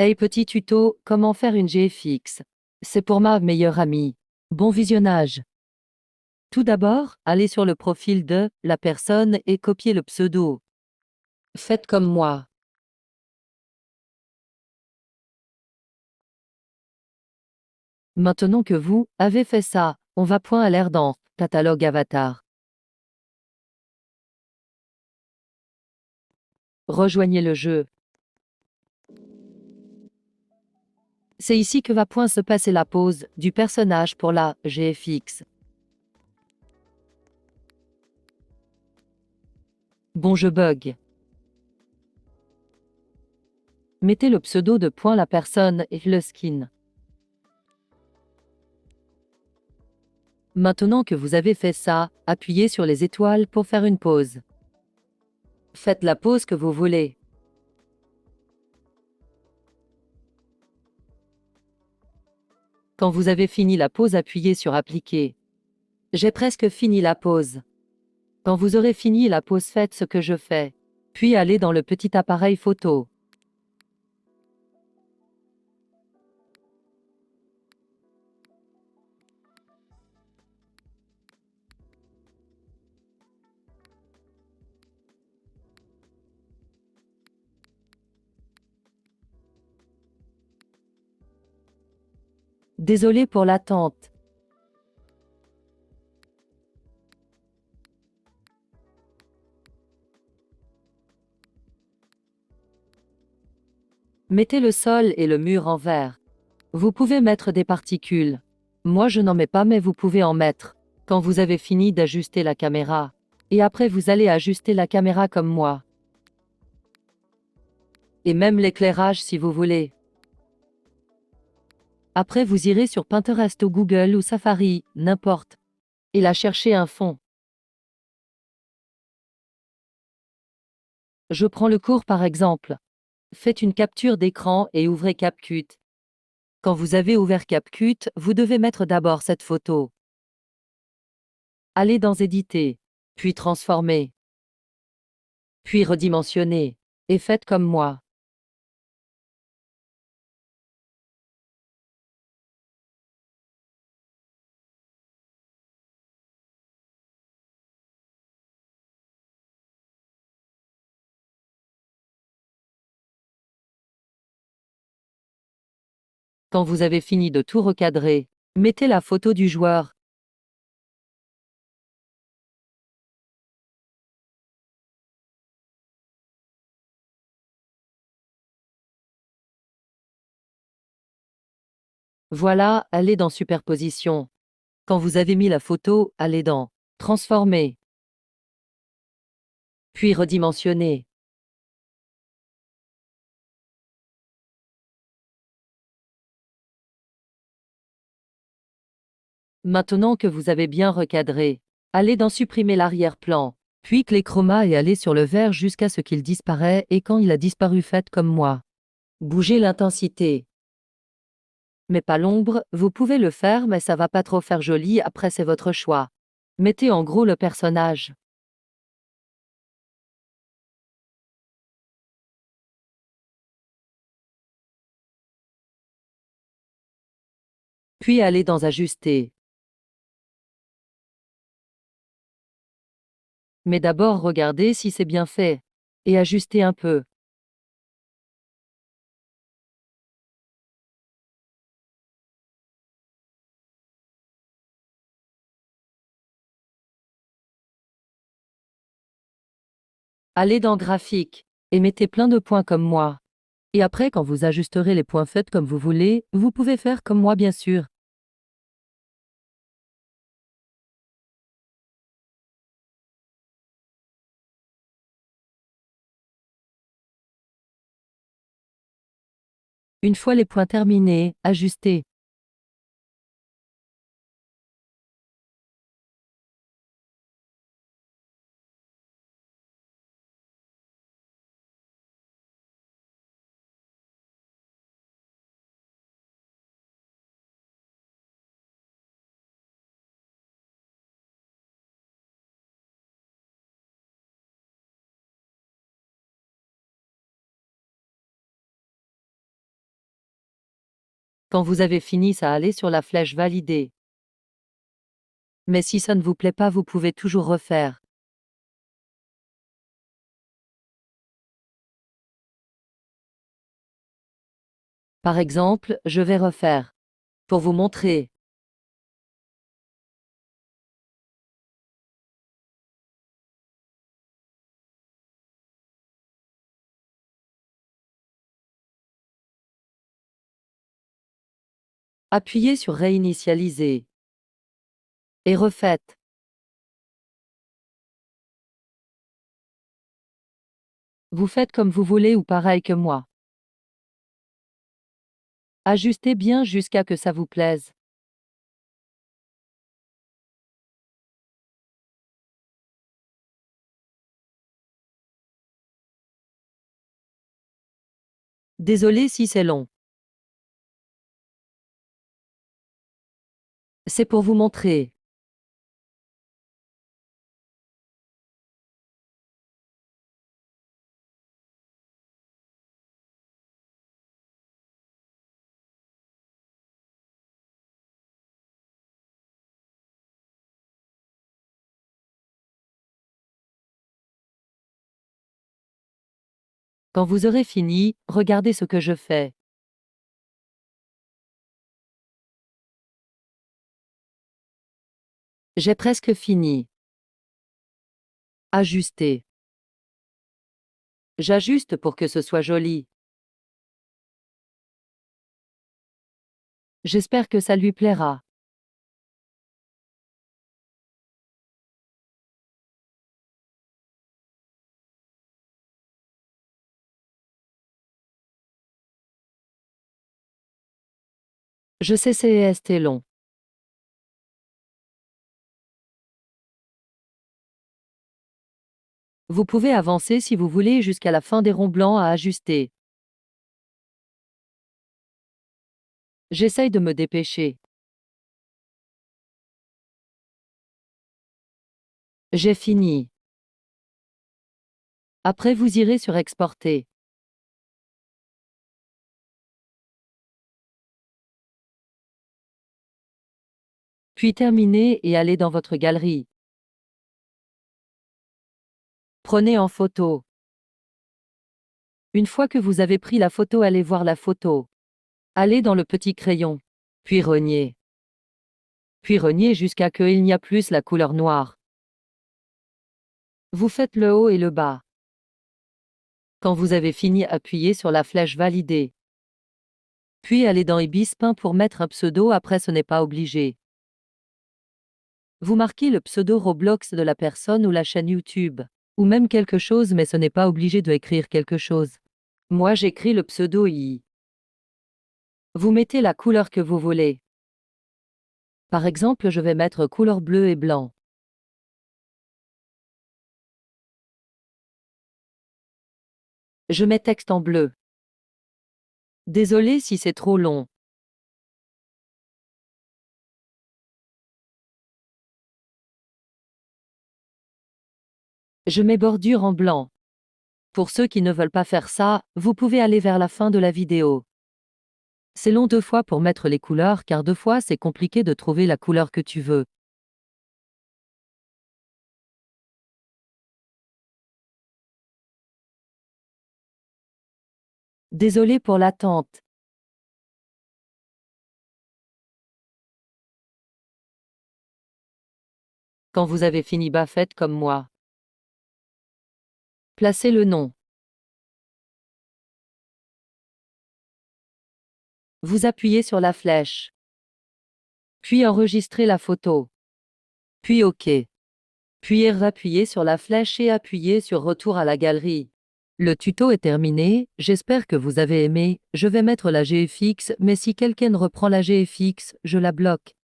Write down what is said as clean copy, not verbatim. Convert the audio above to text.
Hey petit tuto, comment faire une GFX? C'est pour ma meilleure amie. Bon visionnage. Tout d'abord, allez sur le profil de la personne et copiez le pseudo. Faites comme moi. Maintenant que vous avez fait ça, on va point à l'air dans catalogue avatar. Rejoignez le jeu. C'est ici que va point se passer la pose du personnage pour la GFX. Bon je bug. Mettez le pseudo de point la personne et le skin. Maintenant que vous avez fait ça, appuyez sur les étoiles pour faire une pause. Faites la pause que vous voulez. Quand vous avez fini la pause, appuyez sur Appliquer. J'ai presque fini la pause. Quand vous aurez fini la pause, faites ce que je fais. Puis allez dans le petit appareil photo. Désolé pour l'attente. Mettez le sol et le mur en vert. Vous pouvez mettre des particules. Moi je n'en mets pas, mais vous pouvez en mettre. Quand vous avez fini d'ajuster la caméra. Et après vous allez ajuster la caméra comme moi. Et même l'éclairage si vous voulez. Après vous irez sur Pinterest ou Google ou Safari, n'importe. Et là chercher un fond. Je prends le cours par exemple. Faites une capture d'écran et ouvrez CapCut. Quand vous avez ouvert CapCut, vous devez mettre d'abord cette photo. Allez dans Éditer, puis Transformer, puis Redimensionner, et faites comme moi. Quand vous avez fini de tout recadrer, mettez la photo du joueur. Voilà, allez dans Superposition. Quand vous avez mis la photo, allez dans Transformer, puis Redimensionner. Maintenant que vous avez bien recadré, allez dans Supprimer l'arrière-plan, puis clé chroma et allez sur le vert jusqu'à ce qu'il disparaît et quand il a disparu faites comme moi. Bougez l'intensité. Mais pas l'ombre, vous pouvez le faire mais ça va pas trop faire joli, après c'est votre choix. Mettez en gros le personnage. Puis allez dans Ajuster. Mais d'abord regardez si c'est bien fait. Et ajustez un peu. Allez dans Graphique. Et mettez plein de points comme moi. Et après quand vous ajusterez les points faites comme vous voulez, vous pouvez faire comme moi bien sûr. Une fois les points terminés, ajustez. Quand vous avez fini, ça allez sur la flèche Valider. Mais si ça ne vous plaît pas, vous pouvez toujours refaire. Par exemple, je vais refaire. Pour vous montrer. Appuyez sur Réinitialiser. Et refaites. Vous faites comme vous voulez ou pareil que moi. Ajustez bien jusqu'à que ça vous plaise. Désolé si c'est long. C'est pour vous montrer. Quand vous aurez fini, regardez ce que je fais. J'ai presque fini. Ajuster. J'ajuste pour que ce soit joli. J'espère que ça lui plaira. Je sais c'est long. Vous pouvez avancer si vous voulez jusqu'à la fin des ronds blancs à ajuster. J'essaye de me dépêcher. J'ai fini. Après vous irez sur Exporter. Puis terminez et allez dans votre galerie. Prenez en photo. Une fois que vous avez pris la photo, allez voir la photo. Allez dans le petit crayon. Puis reniez. Puis reniez jusqu'à ce qu'il n'y a plus la couleur noire. Vous faites le haut et le bas. Quand vous avez fini, appuyez sur la flèche Valider. Puis allez dans Ibis peint pour mettre un pseudo, après ce n'est pas obligé. Vous marquez le pseudo Roblox de la personne ou la chaîne YouTube. Ou même quelque chose, mais ce n'est pas obligé de écrire quelque chose. Moi j'écris le pseudo I. Vous mettez la couleur que vous voulez. Par exemple, je vais mettre couleur bleu et blanc. Je mets texte en bleu. Désolé si c'est trop long. Je mets bordure en blanc. Pour ceux qui ne veulent pas faire ça, vous pouvez aller vers la fin de la vidéo. C'est long 2 fois pour mettre les couleurs car 2 fois c'est compliqué de trouver la couleur que tu veux. Désolé pour l'attente. Quand vous avez fini, faites comme moi. Placez le nom. Vous appuyez sur la flèche. Puis enregistrez la photo. Puis OK. Puis appuyez sur la flèche et appuyez sur Retour à la galerie. Le tuto est terminé, j'espère que vous avez aimé. Je vais mettre la GFX, mais si quelqu'un reprend la GFX, je la bloque.